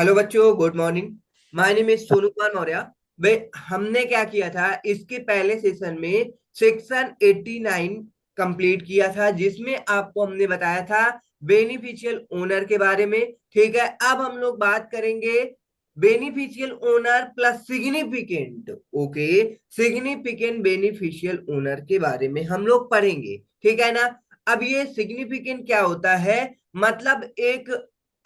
Hello बच्चों, good morning. My name is Sonu Kumar Maurya. भाई, हमने क्या किया था इसके पहले सेशन में? सेक्शन 89 कंप्लीट किया था, जिसमें आपको हमने बताया था बेनिफिशियल ओनर के बारे में। ठीक है, अब हम लोग बात करेंगे beneficial owner plus significant. Okay, significant beneficial owner के बारे में हम लोग पढ़ेंगे। ठीक है ना? अब ये सिग्निफिकेंट क्या होता है? मतलब एक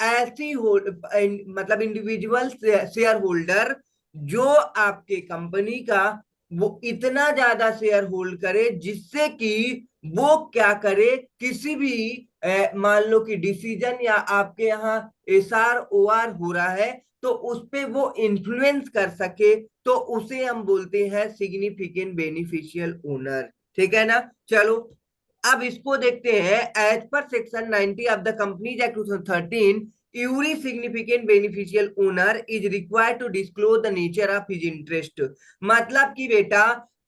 ऐसी मतलब इंडिविजुअल शेयर होल्डर जो आपके कंपनी का वो इतना ज्यादा शेयर होल्ड करे जिससे कि वो क्या करे, किसी भी मान लो कि डिसीजन या आपके यहाँ एसआर ओआर हो रहा है तो उस पे वो इन्फ्लुएंस कर सके, तो उसे हम बोलते हैं सिग्निफिकेंट बेनिफिशियल ओनर। ठीक है ना? चलो, अब इसको देखते हैं। As per section 90 of the companies act 2013, every significant beneficial owner is required to disclose the nature of his interest. मतलब कि बेटा,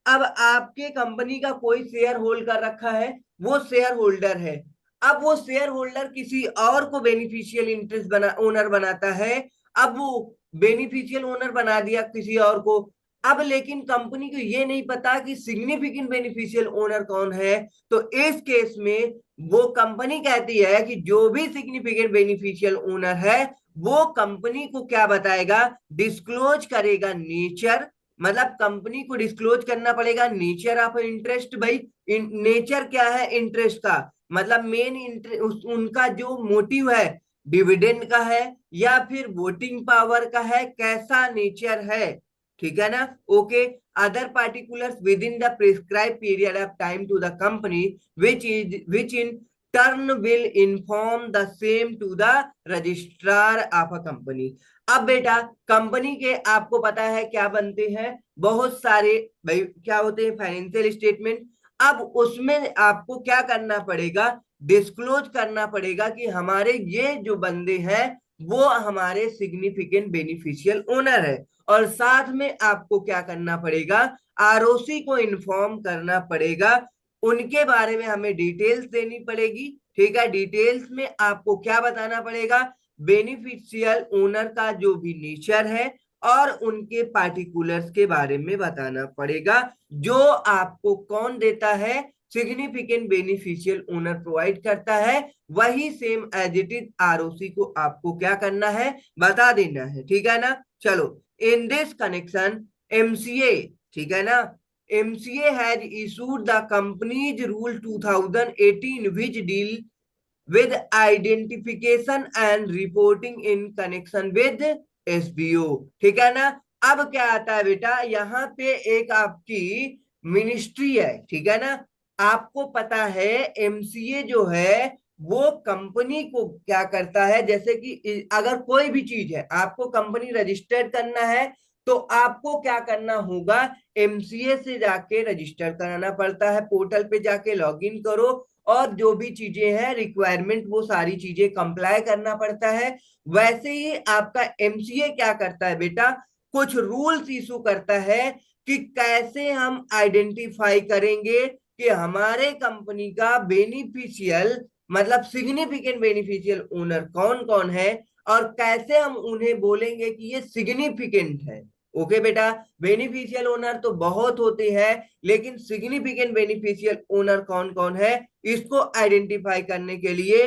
अब आपके कंपनी का कोई शेयर होल्ड कर रखा है, वो शेयर होल्डर है। अब वो शेयर होल्डर किसी और को बेनिफिशियल इंटरेस्ट ओनर बनाता है। अब वो बेनिफिशियल ओनर बना दिया किसी और को। अब लेकिन कंपनी को ये नहीं पता कि सिग्निफिकेंट बेनिफिशियल ओनर कौन है। तो इस केस में वो कंपनी कहती है कि जो भी सिग्निफिकेंट बेनिफिशियल ओनर है वो कंपनी को क्या बताएगा, डिस्क्लोज करेगा नेचर। मतलब कंपनी को डिस्क्लोज करना पड़ेगा नेचर ऑफ इंटरेस्ट। भाई, नेचर क्या है इंटरेस्ट का? मतलब मेन इंटरेस्ट उनका जो मोटिव है, डिविडेंड का है या फिर वोटिंग पावर का है, कैसा नेचर है। ठीक है ना? Okay. other particulars within the prescribed period of time to the company, which in turn will inform the same to the registrar of a company। अब बेटा, कंपनी के आपको पता है क्या बनते हैं? बहुत सारे। भाई, क्या होते हैं? Financial statement. अब उसमें आपको क्या करना पड़ेगा? डिस्क्लोज करना पड़ेगा कि हमारे ये जो बंदे हैं वो हमारे सिग्निफिकेंट बेनिफिशियल ओनर है। और साथ में आपको क्या करना पड़ेगा? आरओसी को इन्फॉर्म करना पड़ेगा। उनके बारे में हमें डिटेल्स देनी पड़ेगी। ठीक है, डिटेल्स में आपको क्या बताना पड़ेगा? बेनिफिशियल ओनर का जो भी नेचर है और उनके पार्टिकुलर्स के बारे में बताना पड़ेगा। जो आपको कौन देता है? सिग्निफिकेंट बेनिफिशियल ओनर प्रोवाइड करता है। वही same as it is ROC को आपको क्या करना है? बता देना है। ठीक है ना? चलो, इन दिस कनेक्शन एमसीए, ठीक है ना, MCA has issued the companies rule 2018 which deal with identification and reporting in connection with SBO. ठीक है ना? अब क्या आता है बेटा, यहाँ पे एक आपकी मिनिस्ट्री है। ठीक है ना? आपको पता है एमसीए जो है वो कंपनी को क्या करता है, जैसे कि अगर कोई भी चीज है आपको कंपनी रजिस्टर्ड करना है तो आपको क्या करना होगा? एमसीए से जाके रजिस्टर कराना पड़ता है। पोर्टल पे जाके लॉगिन करो और जो भी चीजें हैं रिक्वायरमेंट वो सारी चीजें कंप्लाई करना पड़ता है। वैसे ही आपका एमसीए क्या करता है बेटा? कुछ रूल्स इशू करता है कि कैसे हम आइडेंटिफाई करेंगे कि हमारे कंपनी का बेनिफिशियल मतलब सिग्निफिकेंट बेनिफिशियल ओनर कौन कौन है और कैसे हम उन्हें बोलेंगे कि ये सिग्निफिकेंट है। ओके बेटा, बेनिफिशियल ओनर तो बहुत होते हैं लेकिन सिग्निफिकेंट बेनिफिशियल ओनर कौन कौन है इसको आइडेंटिफाई करने के लिए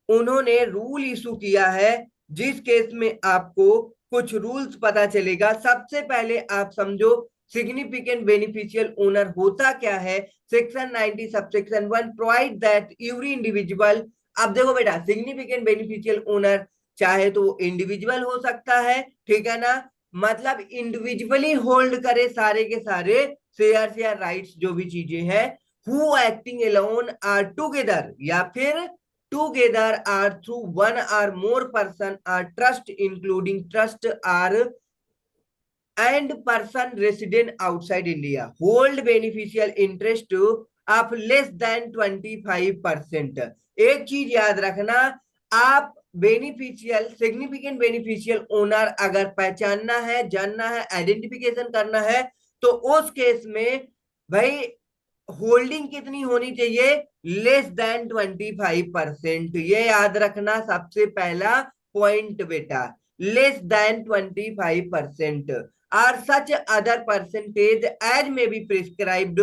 उन्होंने रूल इशू किया है। जिस केस में आपको कुछ रूल्स पता चलेगा। सबसे पहले आप समझो सिग्निफिकेंट बेनिफिशियल ओनर होता क्या है। Section 90 subsection 1 provide that every individual. अब देखो बेटा, सिग्निफिकेंट बेनिफिशियल ओनर चाहे तो वो इंडिविजुअल हो सकता है। ठीक है ना? मतलब इंडिविजुअली होल्ड करे सारे के सारे शेयर्स या राइट्स जो भी चीजें हैं। Who acting alone or together, या फिर together or through one or more person or trust including trust or and person resident outside India hold beneficial interest of less than 25%। एक चीज याद रखना, आप बेनिफिशियल सिग्निफिकेंट बेनिफिशियल ओनर अगर पहचानना है, जानना है, आइडेंटिफिकेशन करना है तो उस केस में भाई होल्डिंग कितनी होनी चाहिए? Less than 25%। ये याद रखना सबसे पहला पॉइंट बेटा। लेस देन 25% और सच other percentage as may be prescribed.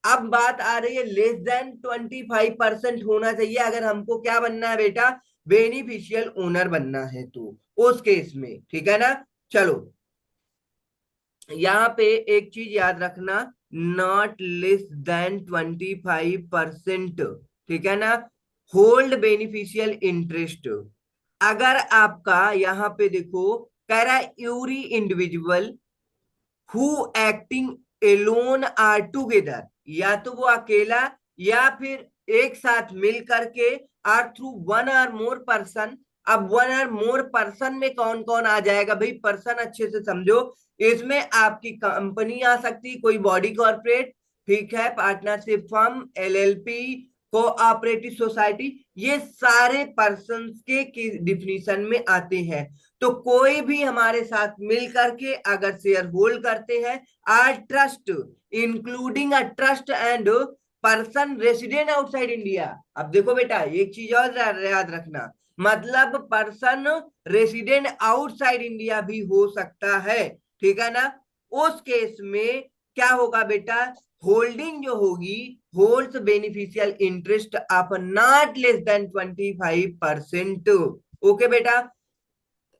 अब बात आ रही है लेस देन 25% होना चाहिए अगर हमको क्या बनना है बेटा, बेनिफिशियल ओनर बनना है तो उस केस में, ठीक है ना। चलो यहाँ पे एक चीज याद रखना, नॉट लेस देन 25%, ठीक है ना। होल्ड बेनिफिशियल इंटरेस्ट, अगर आपका यहाँ पे देखो कह रहा है यूरी individual who acting alone or together, या तो वो अकेला या फिर एक साथ मिल करके, or through one or more person. अब वन आर मोर पर्सन में कौन कौन आ जाएगा भाई, पर्सन अच्छे से समझो। इसमें आपकी कंपनी आ सकती, कोई बॉडी कॉर्पोरेट, ठीक है, partnership firm, LLP, cooperative society, ये सारे पर्सन्स के डिफिनीशन में आते हैं। तो कोई भी हमारे साथ मिल करके अगर शेयर होल्ड करते हैं, or trust including a trust and person resident outside India. अब देखो बेटा एक चीज और याद रखना, मतलब पर्सन रेसिडेंट आउटसाइड इंडिया भी हो सकता है, ठीक है ना। उस केस में क्या होगा बेटा, होल्डिंग जो होगी, holds beneficial interest of not less than 25%। Okay बेटा,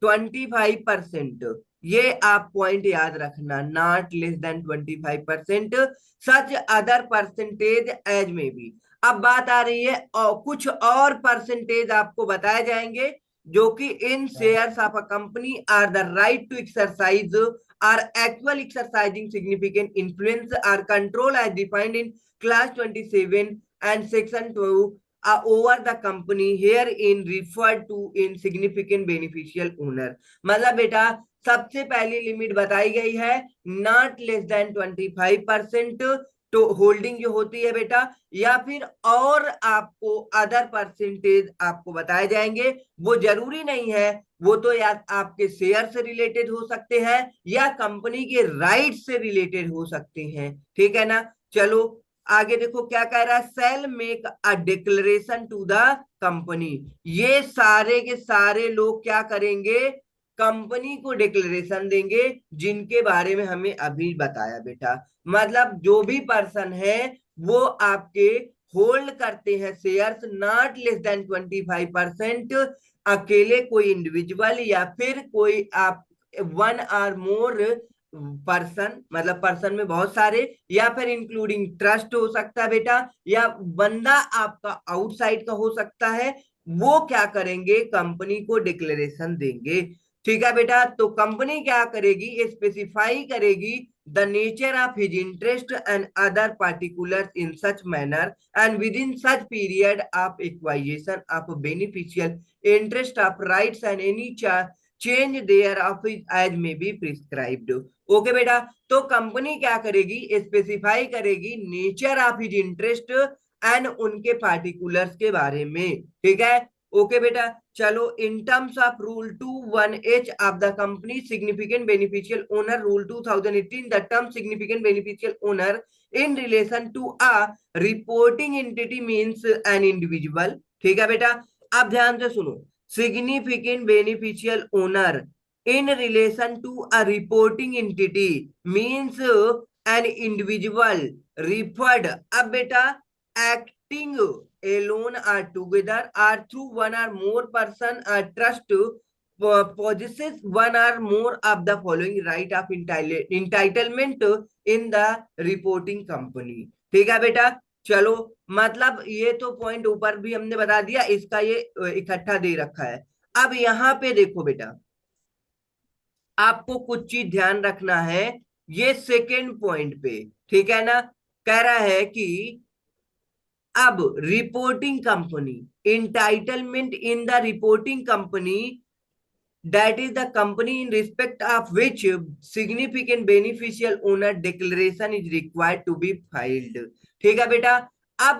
25%, ये आप पॉइंट याद रखना, not less than 25%, such other percentage as में भी। अब बात आ रही है और कुछ और परसेंटेज आपको बताए जाएंगे जो कि in shares of a company or the right to exercise or actual exercising significant influence or control as defined in class 27 and section 2 over the company herein referred to in significant beneficial owner। मतलब बेटा सबसे पहली limit बताई गई है not less than 25%, तो holding जो होती है बेटा, या फिर और आपको अदर परसेंटेज आपको बताए जाएंगे। वो जरूरी नहीं है, वो तो या आपके शेयर से रिलेटेड हो सकते हैं या कंपनी के राइट से रिलेटेड हो सकते हैं, ठीक है ना। चलो आगे देखो क्या कह रहा है, shall make a declaration to the company. ये सारे के सारे लोग क्या करेंगे, कंपनी को डिक्लेरेशन देंगे, जिनके बारे में हमें अभी बताया बेटा। मतलब जो भी पर्सन है वो आपके होल्ड करते हैं शेयर्स नॉट लेस देन 25%, अकेले कोई इंडिविजुअल या फिर कोई आप वन आर मोर पर्सन, मतलब पर्सन में बहुत सारे, या फिर इंक्लूडिंग ट्रस्ट हो सकता है बेटा, या बंदा आपका आउटसाइड का हो सकता है, वो क्या करेंगे, कंपनी को डिक्लेरेशन देंगे, ठीक है बेटा। तो कंपनी क्या करेगी, स्पेसिफाई करेगी the nature of his interest and other particular in such manner and within such period of acquisition of beneficial interest of rights and any change thereof as may be prescribed. Okay बेटा, तो company क्या करेगी, specify करेगी nature of his interest and उनके particulars के बारे में, ठीक है। ओके बेटा, चलो in terms of rule 21H of the company significant beneficial owner rule 2018, the term significant beneficial owner in relation to a reporting entity means an individual, ठीक है बेटा। अब ध्यान से सुनो, significant beneficial owner in relation to a reporting entity means an individual referred। अब बेटा acting alone or together or through one or more person or trust possesses one or more of the following right of entitlement in the reporting company, ठीक है बेटा। चलो मतलब ये तो point ऊपर भी हमने बता दिया, इसका ये इकट्ठा दे रखा है। अब यहाँ पे देखो बेटा, आपको कुछ चीज ध्यान रखना है, ये सेकेंड पॉइंट पे, ठीक है ना। कह रहा है कि अब reporting company, entitlement in the reporting company that is the company in respect of which significant beneficial owner declaration is required to be filed, ठीक है बेटा। अब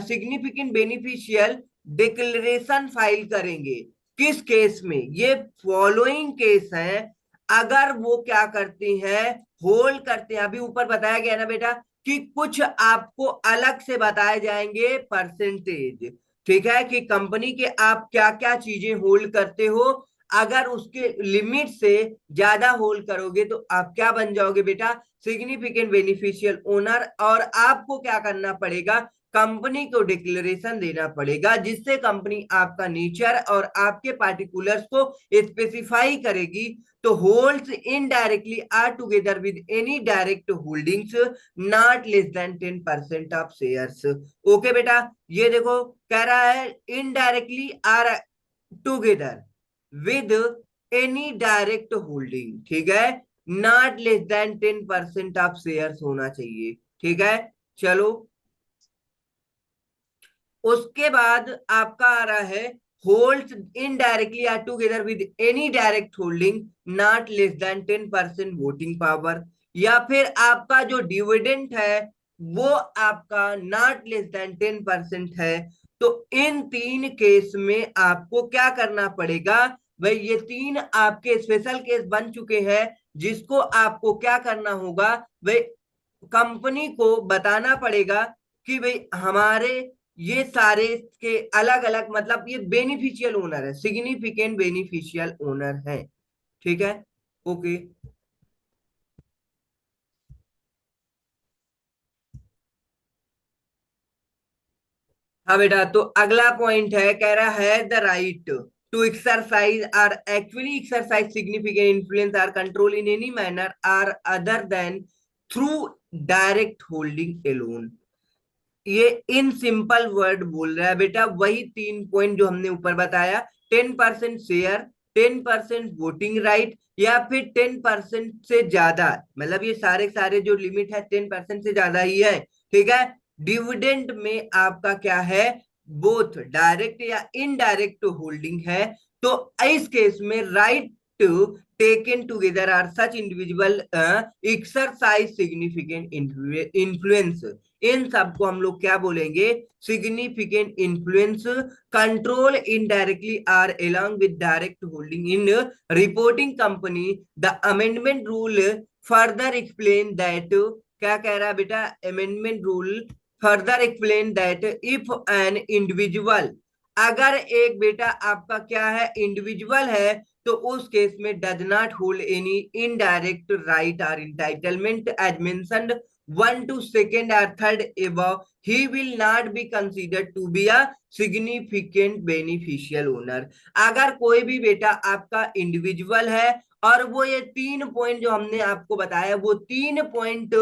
सिग्निफिकेंट बेनिफिशियल डिक्लेरेशन फाइल करेंगे किस केस में, ये फॉलोइंग केस है, अगर वो क्या करते हैं, होल्ड करते हैं। अभी ऊपर बताया गया ना बेटा कि कुछ आपको अलग से बताए जाएंगे परसेंटेज, ठीक है, कि कंपनी के आप क्या क्या चीजें होल्ड करते हो अगर उसके लिमिट से ज्यादा होल्ड करोगे तो आप क्या बन जाओगे बेटा, सिग्निफिकेंट बेनिफिशियल ओनर। और आपको क्या करना पड़ेगा, कंपनी को डिक्लेरेशन देना पड़ेगा, जिससे कंपनी आपका नेचर और आपके पार्टिकुलर्स को स्पेसिफाई करेगी। तो holds indirectly or together with any direct holdings not less than 10% of shares. Okay बेटा, ये देखो कह रहा है indirectly or together with any direct holding, ठीक है, not less than 10% of shares होना चाहिए, ठीक है। चलो, उसके बाद आपका आ रहा है holds indirectly or together with any direct holding not less than 10% voting power. या फिर आपका जो डिविडेंड है वो आपका नॉट लेस देन 10% है। तो इन तीन केस में आपको क्या करना पड़ेगा भाई, ये तीन आपके स्पेशल केस बन चुके हैं, जिसको आपको क्या करना होगा भाई, कंपनी को बताना पड़ेगा कि भाई हमारे ये सारे के अलग अलग मतलब ये बेनिफिशियल ओनर है, सिग्निफिकेंट बेनिफिशियल ओनर है, ठीक है। ओके, हाँ बेटा, तो अगला पॉइंट है, कह रहा है the right to exercise or actually exercise significant influence or control in any manner or other than through direct holding alone. ये इन सिंपल वर्ड बोल रहा है बेटा, वही तीन पॉइंट जो हमने ऊपर बताया, 10% शेयर, 10% वोटिंग राइट, या फिर 10% से ज्यादा, मतलब ये सारे सारे जो लिमिट है 10% से ज्यादा ही है, ठीक है। डिविडेंड में आपका क्या है, बोथ डायरेक्ट या इनडायरेक्ट होल्डिंग है। तो इस केस में right to taken together or such individual exercise significant influence, इन सबको हम लोग क्या बोलेंगे, significant influence, control indirectly or along with direct holding in reporting company. The amendment rule further explain that, क्या कह रहा है बेटा, amendment rule further explain that if an individual, अगर एक बेटा आपका क्या है, इंडिविजुअल है, तो उस केस में does not hold any indirect right और entitlement as mentioned 1 to 2 or 3 above, he will not be considered to be a significant beneficial owner। अगर कोई भी बेटा आपका इंडिविजुअल है और वो ये तीन पॉइंट जो हमने आपको बताया वो तीन पॉइंट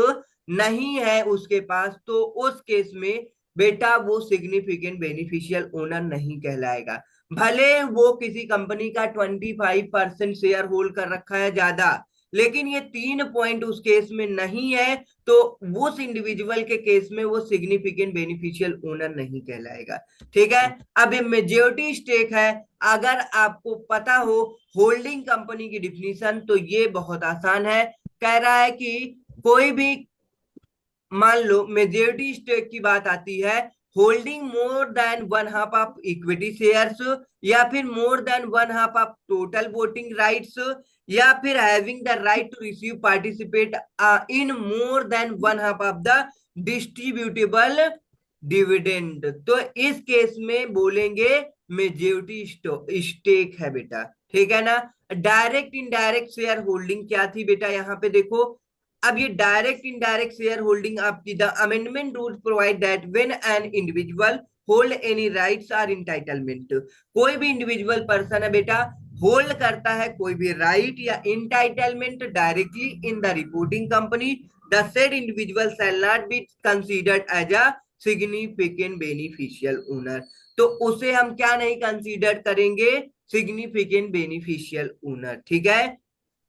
नहीं है उसके पास, तो उस केस में बेटा वो सिग्निफिकेंट बेनिफिशियल ओनर नहीं कहलाएगा। भले वो किसी कंपनी का 25% शेयर होल्ड कर रखा है ज्यादा, लेकिन ये तीन पॉइंट उस केस में नहीं है, तो उस इंडिविजुअल के केस में वो सिग्निफिकेंट बेनिफिशियल ओनर नहीं कहलाएगा, ठीक है। अब मेजोरिटी स्टेक है, अगर आपको पता हो होल्डिंग कंपनी की डिफिनीशन तो ये बहुत आसान है। कह रहा है कि कोई भी, मान लो मेजोरिटी स्टेक की बात आती है, holding more than one half of equity shares, या फिर more than one half of total voting rights, या फिर having the right to receive participate in more than one half of the distributable dividend. तो इस case में बोलेंगे majority stake है बेटा, ठीक है ना। डायरेक्ट इनडायरेक्ट शेयर होल्डिंग क्या थी बेटा, यहाँ पे देखो, अब ये डायरेक्ट इनडायरेक्ट शेयर होल्डिंग आपकी, the amendment rules provide that when an individual hold any rights or entitlement, कोई भी इंडिविजुअल पर्सन है बेटा होल्ड करता है कोई भी राइट या entitlement directly in the reporting company, the said individual shall not be considered as a significant beneficial owner. तो उसे हम क्या नहीं कंसीडर करेंगे, सिग्निफिकेंट बेनिफिशियल ओनर, ठीक है।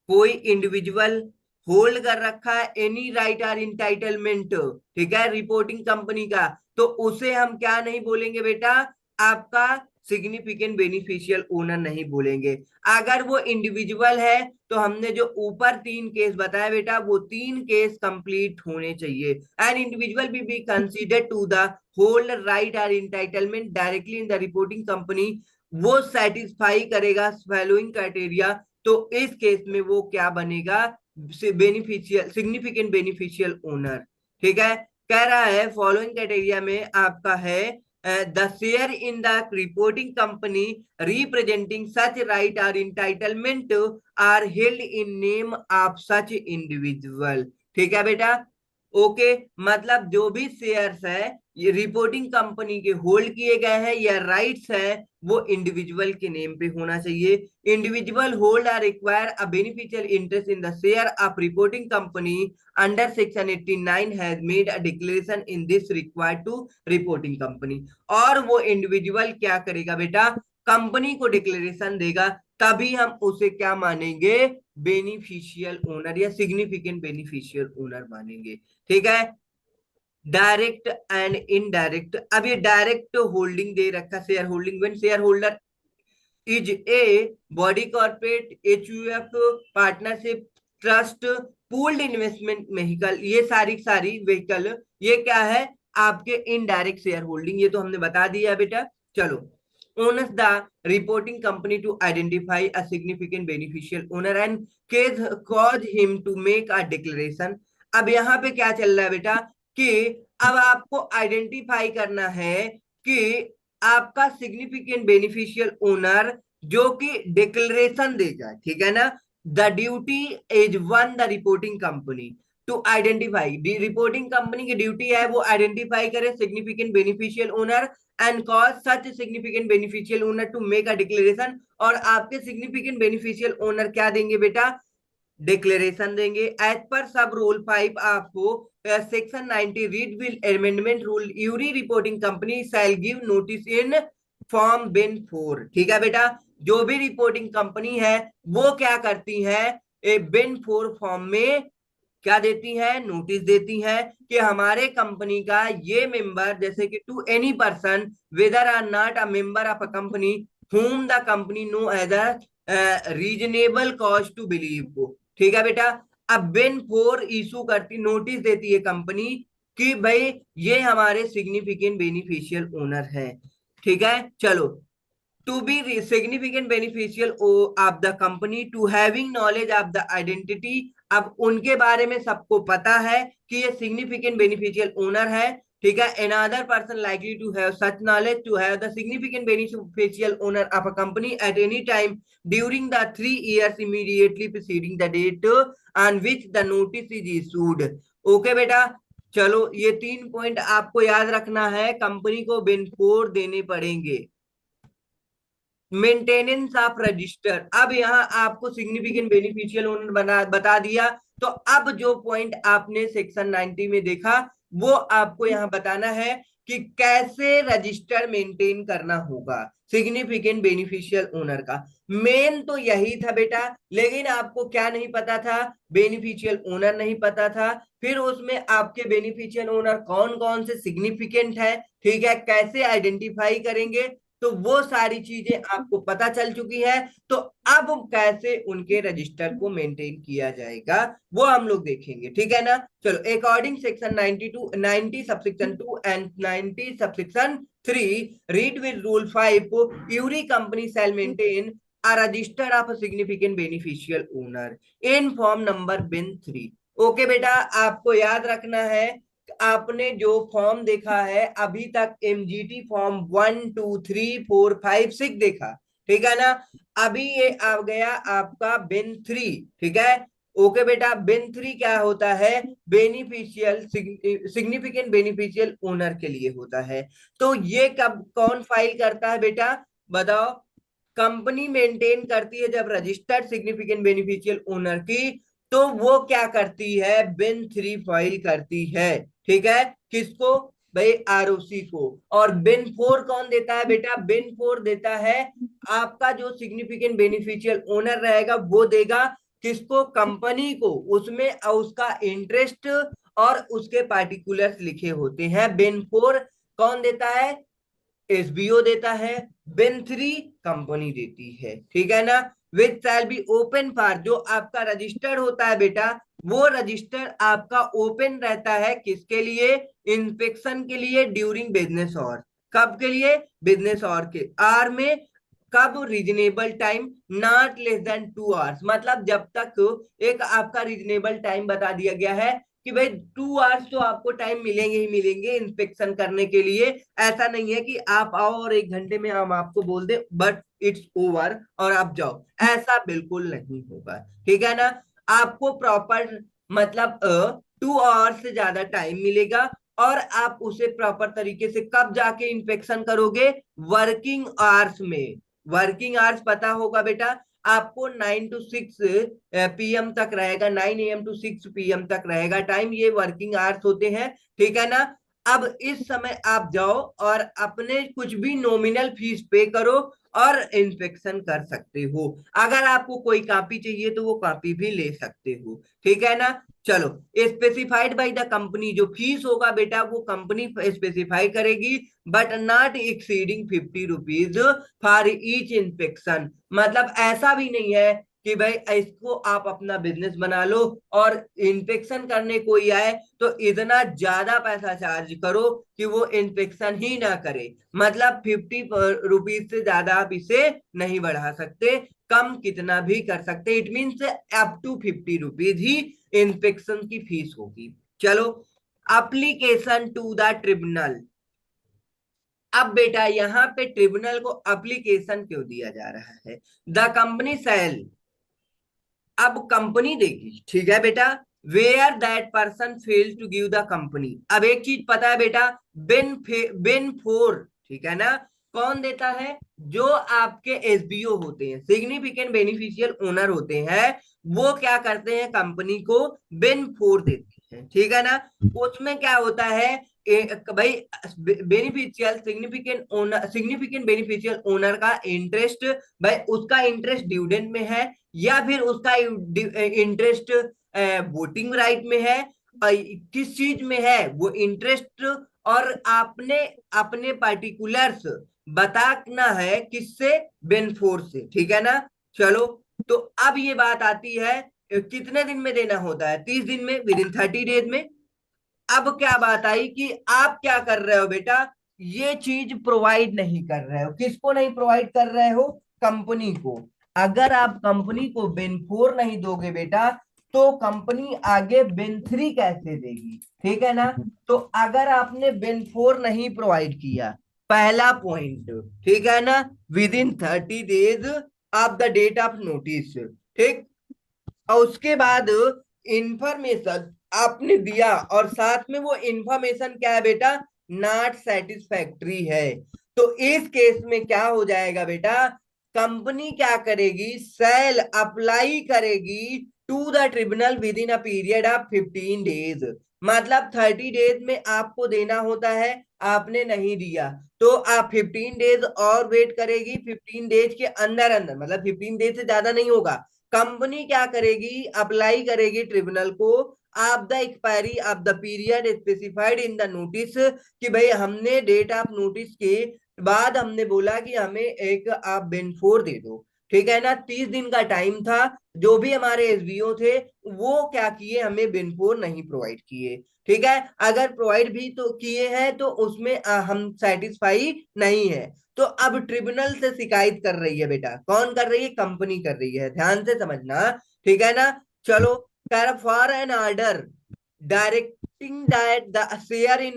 कोई इंडिविजुअल होल्ड कर रखा है एनी राइट और इंटाइटलमेंट, ठीक है, रिपोर्टिंग कंपनी का, तो उसे हम क्या नहीं बोलेंगे बेटा, आपका सिग्निफिकेंट बेनिफिशियल ओनर नहीं बोलेंगे। अगर वो इंडिविजुअल है तो हमने जो ऊपर तीन केस बताया बेटा, वो तीन केस कंप्लीट होने चाहिए। An individual be consider to the hold right और entitlement directly in the reporting company, वो सेटिस्फाई करेगा फॉलोइंग क्राइटेरिया, तो इस केस में वो क्या बनेगा, बेनिफिशियल सिग्निफिकेंट बेनिफिशियल ओनर, ठीक है। कह रहा है फॉलोइंग क्राइटेरिया में आपका है the share in the reporting company representing such right और entitlement or held in name of such individual. ठीक है बेटा। ओके, मतलब जो भी शेयर्स है ये रिपोर्टिंग कंपनी के होल्ड किए गए हैं या राइट्स है वो इंडिविजुअल के नेम पे होना चाहिए। Individual hold or require a beneficial interest in the share of reporting company under section 89 has made a declaration in this required to reporting company. और वो इंडिविजुअल क्या करेगा बेटा, कंपनी को डिक्लेरेशन देगा, तभी हम उसे क्या मानेंगे, बेनिफिशियल ओनर या सिग्निफिकेंट बेनिफिशियल ओनर मानेंगे। ठीक है। डायरेक्ट एंड इनडायरेक्ट, अब ये डायरेक्ट होल्डिंग दे रखा, share holding when share holder is a body corporate, HUF, partnership, trust, pooled investment vehicle, ये सारी सारी व्हीकल ये क्या है, आपके इनडायरेक्ट शेयर होल्डिंग, ये तो हमने बता दिया बेटा। चलो, owners the reporting company to identify a significant beneficial owner and cause him to make a declaration. अब यहाँ पे क्या चल रहा है बेटा कि अब आपको आइडेंटिफाई करना है कि आपका सिग्निफिकेंट बेनिफिशियल ओनर जो कि डिक्लेरेशन देगा। ठीक है ना। The duty is one the reporting company to identify, reporting company की ड्यूटी है वो आइडेंटिफाई करे significant beneficial owner and cause such significant beneficial owner to make a declaration. और आपके सिग्निफिकेंट बेनिफिशियल ओनर क्या देंगे बेटा, डिक्लेरेशन देंगे। एज पर सब रूल 5 आपको section 90 read with amendment rule यूरी reporting company shall give notice in form BEN 4। ठीक है बेटा। जो भी रिपोर्टिंग कंपनी है वो क्या करती है, ए बिन 4 फॉर्म में क्या देती है, नोटिस देती है कि हमारे कंपनी का ये मेंबर, जैसे कि to any person whether or not a member of a company whom the company know as a reasonable cause to believe। ठीक है बेटा। अब बिन फोर इशू करती, नोटिस देती है कंपनी कि भाई ये हमारे सिग्निफिकेंट बेनिफिशियल ओनर है। ठीक है। चलो, to be significant beneficial of the company to having knowledge of the identity, अब उनके बारे में सबको पता है कि ये सिग्निफिकेंट बेनिफिशियल ओनर है। ठीक है। another person likely to have such knowledge to have the significant beneficial owner of a company at any time during the 3 years immediately preceding the date on which the notice is issued। Okay बेटा। चलो, ये 3 point आपको याद रखना है, company को बिन four देने पड़ेंगे। मेंटेनेंस ऑफ रजिस्टर, अब यहाँ आपको सिग्निफिकेंट बेनिफिशियल ओनर बता दिया। तो अब जो पॉइंट आपने सेक्शन 90 में देखा वो आपको यहाँ बताना है कि कैसे रजिस्टर मेंटेन करना होगा सिग्निफिकेंट बेनिफिशियल ओनर का। मेन तो यही था बेटा, लेकिन आपको क्या नहीं पता था, बेनिफिशियल ओनर नहीं पता था। फिर उसमें आपके बेनिफिशियल ओनर कौन कौन से सिग्निफिकेंट है, ठीक है, कैसे आइडेंटिफाई करेंगे, तो वो सारी चीजें आपको पता चल चुकी है। तो अब कैसे उनके रजिस्टर को मेंटेन किया जाएगा वो हम लोग देखेंगे। ठीक है ना। चलो, according section 92 90 subsection 2 and 90 subsection 3 read with rule 5 every company shall maintain a register of a significant beneficial owner in form number bin 3। Okay बेटा, आपको याद रखना है, आपने जो फॉर्म देखा है अभी तक एमजीटी फॉर्म 1 2 3 4 5 6 देखा। ठीक है ना। अभी ये आ गया आपका बिन 3। ठीक है। ओके बेटा, बिन 3 क्या होता है, बेनिफिशियल सिग्निफिकेंट बेनिफिशियल ओनर के लिए होता है। तो ये कब कौन फाइल करता है बेटा, बताओ। कंपनी मेंटेन करती है जब रजिस्टर्ड सिग्निफिकेंट बेनिफिशियल ओनर की, तो वो क्या करती है, बिन 3 फाइल करती है। ठीक है। किसको, भाई आरओसी को। और बिन 4 कौन देता है बेटा, बिन 4 देता है आपका जो सिग्निफिकेंट बेनिफिशियल ओनर रहेगा वो देगा किसको, कंपनी को। उसमें उसका इंटरेस्ट और उसके पार्टिकुलर्स लिखे होते हैं। बिन 4 कौन देता है, एसबीओ देता है। बिन 3 कंपनी देती है। ठीक है ना। विच शैल बी ओपन फॉर, जो आपका रजिस्टर्ड होता है बेटा वो रजिस्टर आपका ओपन रहता है किसके लिए, इंस्पेक्शन के लिए ड्यूरिंग बिजनेस आवर। कब के लिए, बिजनेस आवर के आर में। कब, reasonable time not less then 2 hours, मतलब जब तक एक आपका रीजनेबल टाइम बता दिया गया है कि भाई 2 आवर्स तो आपको टाइम मिलेंगे ही मिलेंगे इंस्पेक्शन करने के लिए। ऐसा नहीं है कि आप आओ और 1 घंटे में हम आपको बोल दे बट इट्स ओवर और आप जाओ, ऐसा बिल्कुल नहीं होगा। ठीक है ना। आपको प्रॉपर मतलब 2 आवर्स से ज्यादा टाइम मिलेगा, और आप उसे प्रॉपर तरीके से कब जाके इंस्पेक्शन करोगे, वर्किंग आवर्स में। वर्किंग आवर्स पता होगा बेटा आपको, 9 to 6 PM तक रहेगा, 9 AM to 6 PM तक रहेगा टाइम, ये वर्किंग आवर्स होते हैं। ठीक है ना। अब इस समय आप जाओ और अपने कुछ भी नॉमिनल फीस पे करो और इंस्पेक्शन कर सकते हो। अगर आपको कोई कॉपी चाहिए तो वो कॉपी भी ले सकते हो। ठीक है ना। चलो, स्पेसिफाइड बाय द कंपनी, जो फीस होगा बेटा वो कंपनी स्पेसिफाई करेगी, but not exceeding 50 rupees for each inspection. मतलब ऐसा भी नहीं है कि भाई इसको आप अपना बिजनेस बना लो और इंस्पेक्शन करने कोई आए तो इतना ज्यादा पैसा चार्ज करो कि वो इंस्पेक्शन ही ना करे। मतलब 50 रुपीज से ज्यादा आप इसे नहीं बढ़ा सकते, कम कितना भी कर सकते। It means up to 50 rupees ही इंस्पेक्शन की फीस होगी। चलो, अप्लीकेशन टू द ट्रिब्यूनल। अब बेटा यहाँ पे ट्रिब्यूनल को अप्लीकेशन क्यों दिया जा रहा है? द कंपनी सेल, अब कंपनी देगी, ठीक है बेटा, where that person fail to give the company. अब एक चीज पता है बेटा, बिन फोर, ठीक है ना, कौन देता है? जो आपके एसबीओ होते हैं, सिग्निफिकेंट बेनिफिशियल ओनर होते हैं, वो क्या करते हैं, कंपनी को बिन फोर देते हैं। ठीक है ना। उसमें क्या होता है, भाई बेनिफिशियल सिग्निफिकेंट बेनिफिशियल ओनर का इंटरेस्ट, भाई उसका इंटरेस्ट डिविडेंड में है या फिर उसका इंटरेस्ट वोटिंग राइट में है, किस चीज में है वो इंटरेस्ट, और आपने अपने पार्टिकुलर्स बताना है किससे, बेनफोर से। ठीक है ना। चलो, तो अब ये बात आती है कितने दिन में देना होता है, 30 दिन में, विद इन 30 डेज में। अब क्या बात आई कि आप क्या कर रहे हो बेटा, ये चीज प्रोवाइड नहीं कर रहे हो। किसको नहीं प्रोवाइड कर रहे हो? कंपनी को। अगर आप कंपनी को बेन फोर नहीं दोगे बेटा, तो कंपनी आगे बेन थ्री कैसे देगी? ठीक है ना। तो अगर आपने बेन फोर नहीं प्रोवाइड किया, पहला पॉइंट, ठीक है ना, within 30 days of the date of notice, ठीक, और उसके बाद इंफॉर्मेशन आपने दिया और साथ में वो इंफॉर्मेशन क्या है बेटा, नॉट सेटिस्फैक्ट्री है, तो इस केस में क्या हो जाएगा बेटा, कंपनी क्या करेगी, सेल अप्लाई करेगी to the tribunal within a period of 15 days. मतलब 30 डेज में आपको देना होता है, आपने नहीं दिया तो आप 15 डेज और वेट करेगी। 15 डेज के अंदर अंदर, मतलब 15 डेज से ज्यादा नहीं होगा, कंपनी क्या करेगी, अप्लाई करेगी ट्रिब्यूनल को of the expiry of the period specified in the notice, कि भाई हमने डेट ऑफ नोटिस के बाद हमने बोला कि हमें एक आप बेनफोर दे दो। ठीक है ना। 30 दिन का टाइम था, जो भी हमारे एसबीओ थे वो क्या किए, हमें बेनफोर नहीं प्रोवाइड किए। ठीक है। अगर प्रोवाइड भी तो किए हैं तो उसमें हम सेटिस्फाई नहीं है। तो अब ट्रिब्यूनल से शिकायत कर रही है बेटा, कौन कर रही है, कंपनी कर रही है, ध्यान से समझना। ठीक है ना। चलो, for an order directing that the share in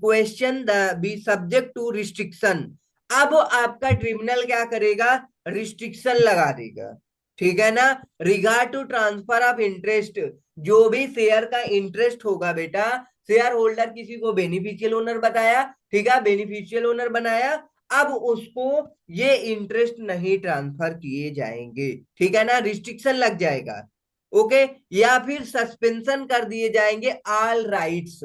question be subject to restriction. अब आपका ट्रिब्यूनल क्या करेगा, रिस्ट्रिक्शन लगा देगा। ठीक है ना। Regard to transfer of interest, जो भी शेयर का इंटरेस्ट होगा बेटा, शेयर होल्डर किसी को बेनिफिशियल ओनर बताया, ठीक है, बेनिफिशियल ओनर बनाया, अब उसको ये इंटरेस्ट नहीं ट्रांसफर किए जाएंगे। ठीक है ना, रिस्ट्रिक्शन लग जाएगा। ओके। या फिर सस्पेंशन कर दिए जाएंगे, ऑल राइट्स,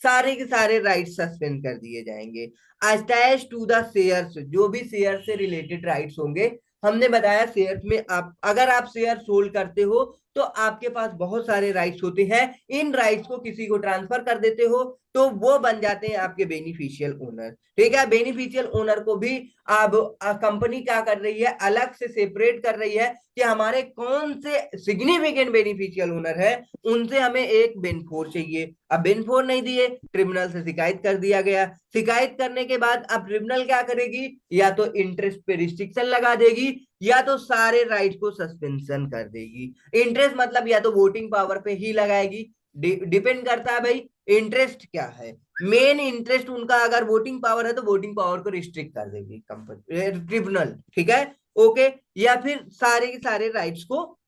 सारे के सारे राइट्स सस्पेंड कर दिए जाएंगे। अटैच टू द शेयर्स, जो भी शेयर से रिलेटेड राइट्स होंगे, हमने बताया शेयर में आप अगर आप शेयर सोल्ड करते हो तो आपके पास बहुत सारे राइट्स होते हैं, इन राइट्स को किसी को ट्रांसफर कर देते हो तो वो बन जाते हैं आपके बेनिफिशियल ओनर। ठीक है। बेनिफिशियल ओनर को भी अब कंपनी क्या कर रही है, अलग से सेपरेट कर रही है कि हमारे कौन से सिग्निफिकेंट बेनिफिशियल ओनर है, उनसे हमें एक बेनफोर चाहिए। अब बेनफोर नहीं दिए, ट्रिब्यूनल से शिकायत कर दिया गया। शिकायत करने के बाद अब ट्रिब्यूनल क्या करेगी, या तो इंटरेस्ट पे रिस्ट्रिक्शन लगा देगी या तो सारे राइट को सस्पेंशन कर देगी। इंटरेस्ट मतलब या तो वोटिंग पावर पे ही लगाएगी, डिपेंड करता है भाई इंटरेस्ट क्या है। मेन इंटरेस्ट उनका अगर वोटिंग पावर है तो वोटिंग पावर को रिस्ट्रिक्ट कर देगी कंपनी ट्रिब्यूनल, ठीक है। ओके, या फिर सारे के सारे राइट्स को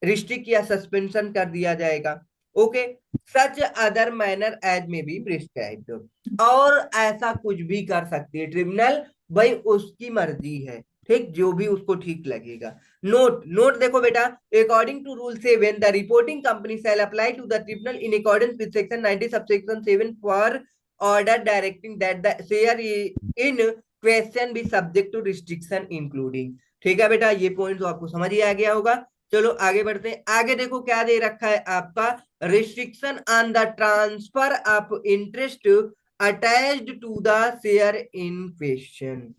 रिस्ट्रिक्ट या सस्पेंशन कर दिया जाएगा। Okay, such other manner as may be prescribed, और ऐसा कुछ भी कर सकती है ट्रिब्यूनल, भाई उसकी मर्जी है, ठीक, जो भी उसको ठीक लगेगा। नोट नोट देखो बेटा, according to rule 7 the reporting company shall apply to the tribunal in accordance with section 90 subsection 7 for order directing that the share in question be subject to restriction including. ठीक है बेटा, ये point तो आपको समझ ही आ गया होगा। चलो आगे बढ़ते हैं। आगे देखो क्या दे रखा है आपका, restriction on the transfer of interest attached to the share in question.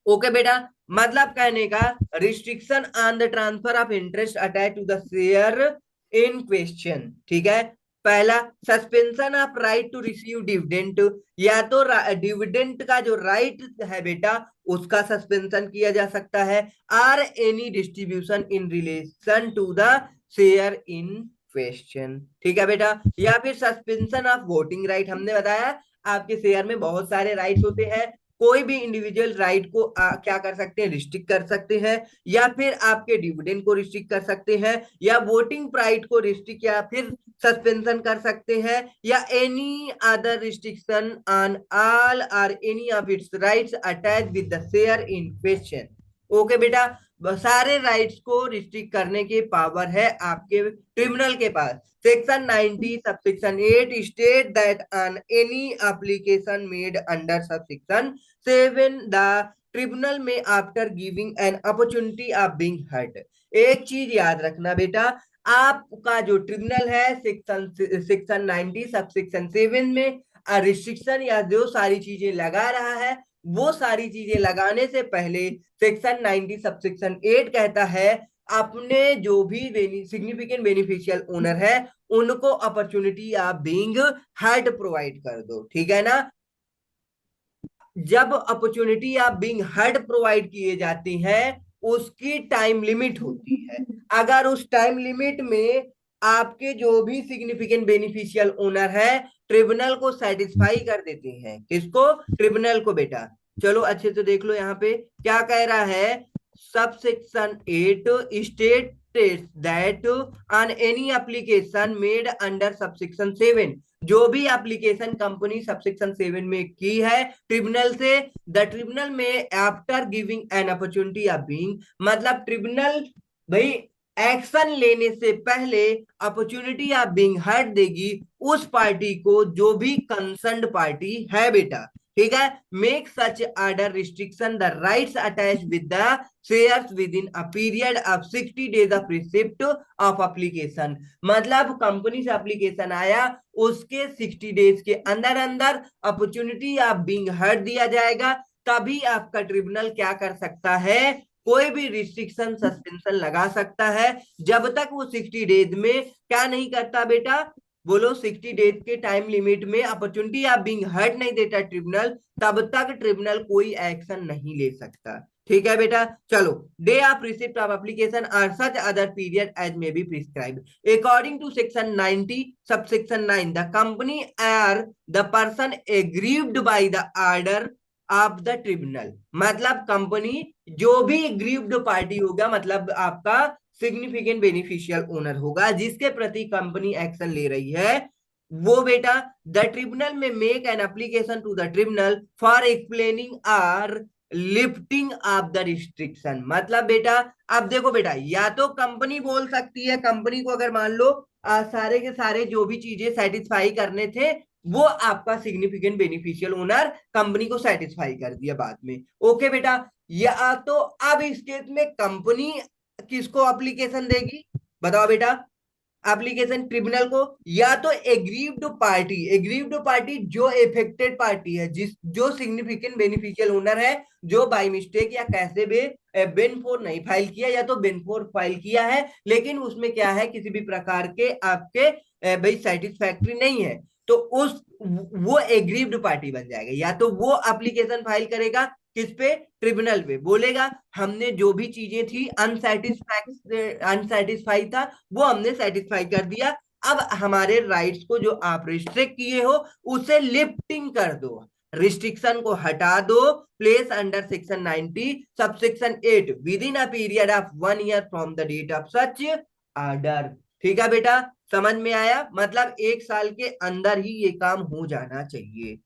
Okay बेटा, मतलब कहने का restriction on the transfer of interest attach to the share in question, ठीक है। पहला, suspension of right to receive dividend, या तो dividend का जो राइट है बेटा उसका सस्पेंशन किया जा सकता है, or any distribution in relation to the share in question, ठीक है बेटा। या फिर सस्पेंशन ऑफ वोटिंग राइट, हमने बताया आपके शेयर में बहुत सारे राइट्स होते हैं, कोई भी इंडिविजुअल राइट को क्या कर सकते हैं, रिस्ट्रिक्ट कर सकते हैं, या फिर आपके डिविडेंड को रिस्ट्रिक्ट कर सकते हैं, या वोटिंग राइट को रिस्ट्रिक्ट या फिर सस्पेंशन कर सकते हैं, या any other restriction on all और any of its rights attach with the share in question. Okay बेटा, सारे राइट्स को रिस्ट्रिक्ट करने की पावर है आपके ट्रिब्यूनल के पास। Section 90 subsection 8 state that on any application made under subsection 7 the tribunal may after giving an opportunity of being heard. एक चीज याद रखना बेटा, आपका जो ट्रिब्यूनल है सेक्शन 90 सबसेक्शन 7 में रिस्ट्रिक्शन या जो सारी चीजें लगा रहा है, वो सारी चीजें लगाने से पहले सेक्शन 90 सबसेक्शन 8 कहता है अपने जो भी सिग्निफिकेंट बेनिफिशियल ओनर है उनको opportunity of being heard provide कर दो, ठीक है ना। जब opportunity of being heard provide किए जाते हैं उसकी टाइम लिमिट होती है, अगर उस टाइम लिमिट में आपके जो भी सिग्निफिकेंट बेनिफिशियल ओनर है ट्रिब्यूनल को सेटिस्फाई कर देते हैं, किसको, ट्रिब्यूनल को बेटा। चलो अच्छे से देख लो यहाँ पे क्या कह रहा है, subsection 8 state that on any application made under subsection 7, जो भी एप्लीकेशन कंपनी सबसेक्शन 7 में की है ट्रिब्यूनल से, the tribunal may after giving an opportunity of being, मतलब ट्रिब्यूनल भाई एक्शन लेने से पहले अपॉर्चुनिटी ऑफ बीइंग हर्ड देगी उस पार्टी को जो भी कंसर्न्ड पार्टी है बेटा, ठीक है। Make such order restriction the rights attach with the shares with in a period of 60 days of receipt of application, मतलब कंपनी से एप्लीकेशन आया उसके 60 डेज के अंदर अंदर अपॉर्चुनिटी ऑफ बीइंग हर्ड दिया जाएगा, तभी आपका ट्रिब्यूनल क्या कर सकता है, कोई भी रिस्ट्रिक्शन सस्पेंशन लगा सकता है। जब तक वो 60 डेज में क्या नहीं करता बेटा, बोलो 60 डेज के टाइम लिमिट में अपॉर्चुनिटी ऑफ बीइंग हर्ड नहीं देता ट्रिब्यूनल, तब तक ट्रिब्यूनल कोई एक्शन नहीं ले सकता, ठीक है बेटा। चलो, day of receipt of application or such other period as may be prescribed according to section 90 subsection 9 the company or the person aggrieved by the order of the tribunal, मतलब company जो भी एग्रीव्ड पार्टी होगा, मतलब आपका significant beneficial owner होगा जिसके प्रति company action ले रही है, वो बेटा द ट्रिब्यूनल में make an application to the tribunal for explaining or lifting of the restriction, मतलब बेटा अब देखो बेटा, या तो कंपनी बोल सकती है, कंपनी को अगर मान लो सारे के सारे जो भी चीजें सेटिस्फाई करने थे वो आपका सिग्निफिकेंट बेनिफिशियल ओनर कंपनी को सेटिस्फाई कर दिया बाद में, ओके बेटा। या तो अब इस केस में कंपनी किसको एप्लीकेशन देगी, बताओ बेटा, एप्लीकेशन ट्रिब्यूनल को, या तो एग्रीव्ड पार्टी जो इफेक्टेड पार्टी है, जिस जो सिग्निफिकेंट बेनिफिशियल ओनर है, जो बाय मिस्टेक या कैसे भी बेन फोर नहीं फाइल किया या तो बेन फोर फाइल किया है लेकिन उसमें क्या है किसी भी प्रकार के आपके भाई सेटिस्फैक्ट्री नहीं है, तो उस वो एग्रीव्ड पार्टी बन जाएगा, या तो वो एप्लीकेशन फाइल करेगा किस पे, ट्रिब्यूनल पे, बोलेगा हमने जो भी चीजें थी अनसेटिस्फाई था वो हमने सेटिस्फाई कर दिया, अब हमारे राइट्स को जो आप रिस्ट्रिक्ट किए हो उसे लिफ्टिंग कर दो, रिस्ट्रिक्शन को हटा दो, place under section 90 subsection 8 within a period of 1 year from the date of such order. ठीक है बेटा, समझ में आया? मतलब 1 साल के अंदर ही ये काम हो जाना चाहिए।